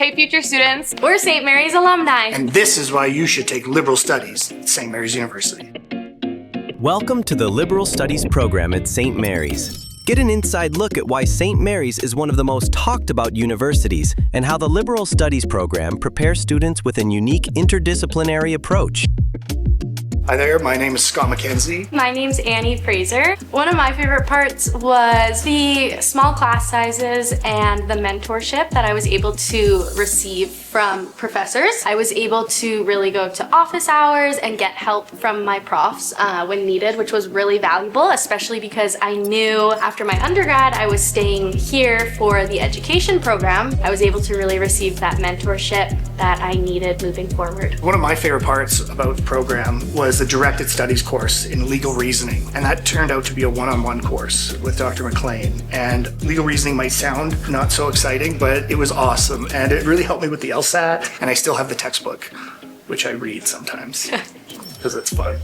Hey future students, we're St. Mary's alumni. And this is why you should take liberal studies at St. Mary's University. Welcome to the Liberal Studies program at St. Mary's. Get an inside look at why St. Mary's is one of the most talked about universities and how the Liberal Studies program prepares students with a unique interdisciplinary approach. Hi there, my name is Scott McKenzie. My name's Annie Fraser. One of my favorite parts was the small class sizes and the mentorship that I was able to receive from professors. I was able to really go to office hours and get help from my profs when needed, which was really valuable, especially because I knew after my undergrad I was staying here for the education program. I was able to really receive that mentorship that I needed moving forward. One of my favorite parts about the program was the directed studies course in legal reasoning, and that turned out to be a one-on-one course with Dr. McLean. And legal reasoning might sound not so exciting, but it was awesome, and it really helped me with the LSAT, and I still have the textbook, which I read sometimes. Because it's fun.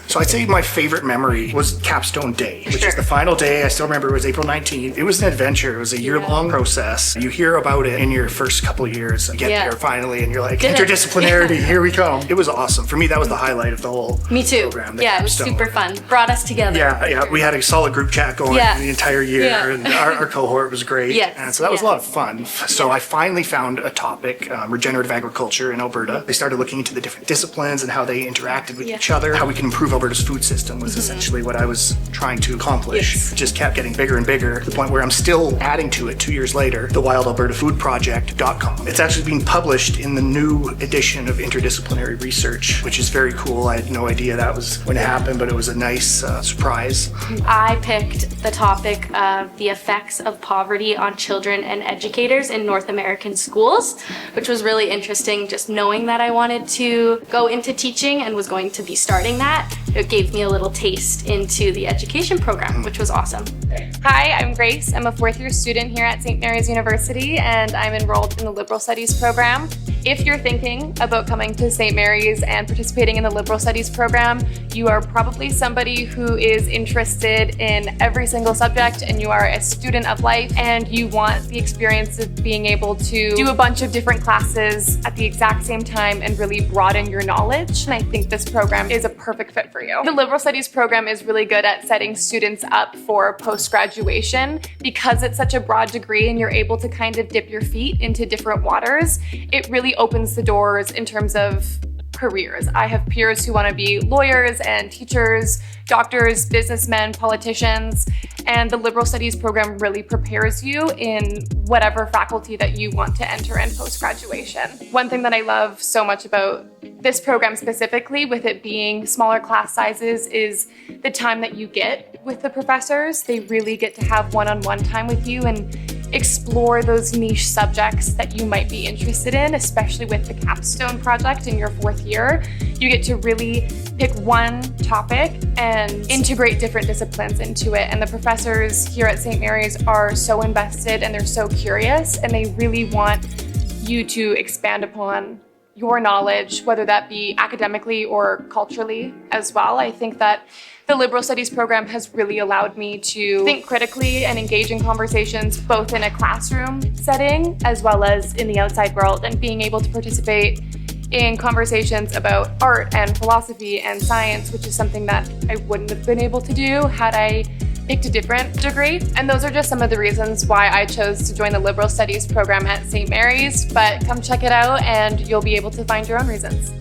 So I'd say my favorite memory was Capstone Day, which is the final day. I still remember it was April 19th. It was an adventure. It was a year-long process. You hear about it in your first couple of years. You get there finally and you're like, interdisciplinarity, here we come. It was awesome. For me, that was the highlight of the whole program. Yeah, it was super fun. Brought us together. Yeah. We had a solid group chat going the entire year, and our cohort was great. And so that was a lot of fun. So I finally found a topic, regenerative agriculture in Alberta. They started looking into the different disciplines and how they interact with each other. How we can improve Alberta's food system was essentially what I was trying to accomplish. It just kept getting bigger and bigger to the point where I'm still adding to it 2 years later, the WildAlbertaFoodProject.com. It's actually being published in the new edition of Interdisciplinary Research, which is very cool. I had no idea that was going to happen, but it was a nice surprise. I picked the topic of the effects of poverty on children and educators in North American schools, which was really interesting, just knowing that I wanted to go into teaching and was going to be starting that. It gave me a little taste into the education program, which was awesome. Hi, I'm Grace. I'm a fourth year student here at St. Mary's University, and I'm enrolled in the Liberal Studies program. If you're thinking about coming to St. Mary's and participating in the Liberal Studies program, you are probably somebody who is interested in every single subject, and you are a student of life, and you want the experience of being able to do a bunch of different classes at the exact same time and really broaden your knowledge. And I think this program is a perfect fit for you. The Liberal Studies program is really good at setting students up for post-graduation because it's such a broad degree and you're able to kind of dip your feet into different waters. It really opens the doors in terms of careers. I have peers who want to be lawyers and teachers, doctors, businessmen, politicians, and the Liberal Studies program really prepares you in whatever faculty that you want to enter in post-graduation. One thing that I love so much about this program specifically, with it being smaller class sizes, is the time that you get with the professors. They really get to have one-on-one time with you and explore those niche subjects that you might be interested in, especially with the capstone project in your fourth year. You get to really pick one topic and integrate different disciplines into it. And the professors here at St. Mary's are so invested and they're so curious, and they really want you to expand upon your knowledge, whether that be academically or culturally as well. I think that the Liberal Studies program has really allowed me to think critically and engage in conversations both in a classroom setting as well as in the outside world, and being able to participate in conversations about art and philosophy and science, which is something that I wouldn't have been able to do had I picked a different degree. And those are just some of the reasons why I chose to join the Liberal Studies program at St. Mary's, but come check it out and you'll be able to find your own reasons.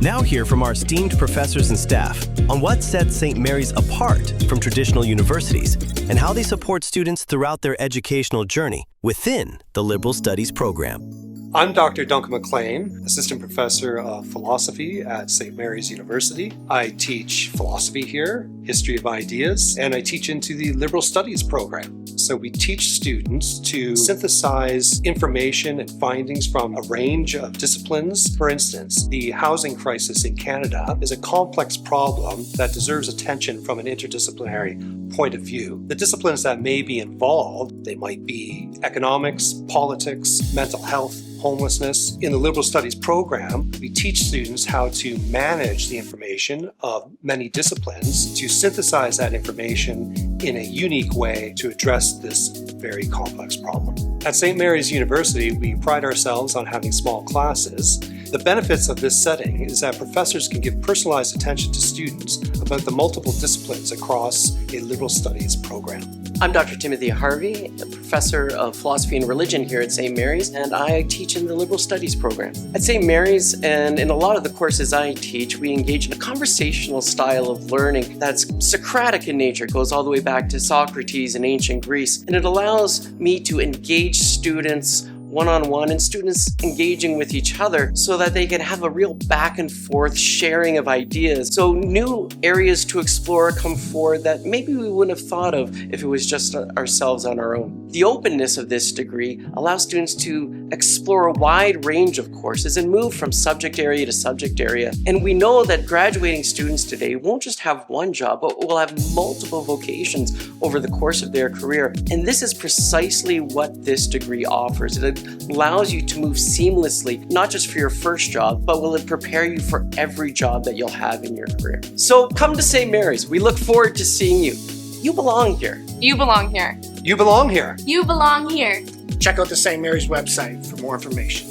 Now hear from our esteemed professors and staff on what sets St. Mary's apart from traditional universities and how they support students throughout their educational journey within the Liberal Studies program. I'm Dr. Duncan McLean, Assistant Professor of Philosophy at St. Mary's University. I teach philosophy here, history of ideas, and I teach into the Liberal Studies program. So we teach students to synthesize information and findings from a range of disciplines. For instance, the housing crisis in Canada is a complex problem that deserves attention from an interdisciplinary point of view. The disciplines that may be involved, they might be economics, politics, mental health, homelessness. In the Liberal Studies program, we teach students how to manage the information of many disciplines to synthesize that information in a unique way to address this very complex problem. At St. Mary's University, we pride ourselves on having small classes. The benefits of this setting is that professors can give personalized attention to students about the multiple disciplines across a liberal studies program. I'm Dr. Timothy Harvey, a professor of philosophy and religion here at St. Mary's, and I teach in the liberal studies program. At St. Mary's, and in a lot of the courses I teach, we engage in a conversational style of learning that's Socratic in nature. It goes all the way back to Socrates in ancient Greece, and it allows me to engage students one-on-one and students engaging with each other so that they can have a real back and forth sharing of ideas. So new areas to explore come forward that maybe we wouldn't have thought of if it was just ourselves on our own. The openness of this degree allows students to explore a wide range of courses and move from subject area to subject area. And we know that graduating students today won't just have one job, but will have multiple vocations over the course of their career. And this is precisely what this degree offers. It allows you to move seamlessly, not just for your first job, but will it prepare you for every job that you'll have in your career. So come to St. Mary's. We look forward to seeing you. You belong here. You belong here. You belong here. You belong here. Check out the St. Mary's website for more information.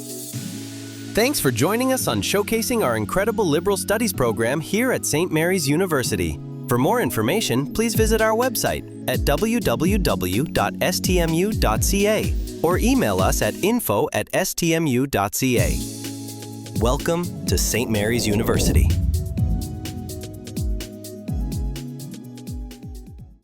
Thanks for joining us on showcasing our incredible liberal studies program here at St. Mary's University. For more information, please visit our website at www.stmu.ca or email us at info@stmu.ca. Welcome to St. Mary's University.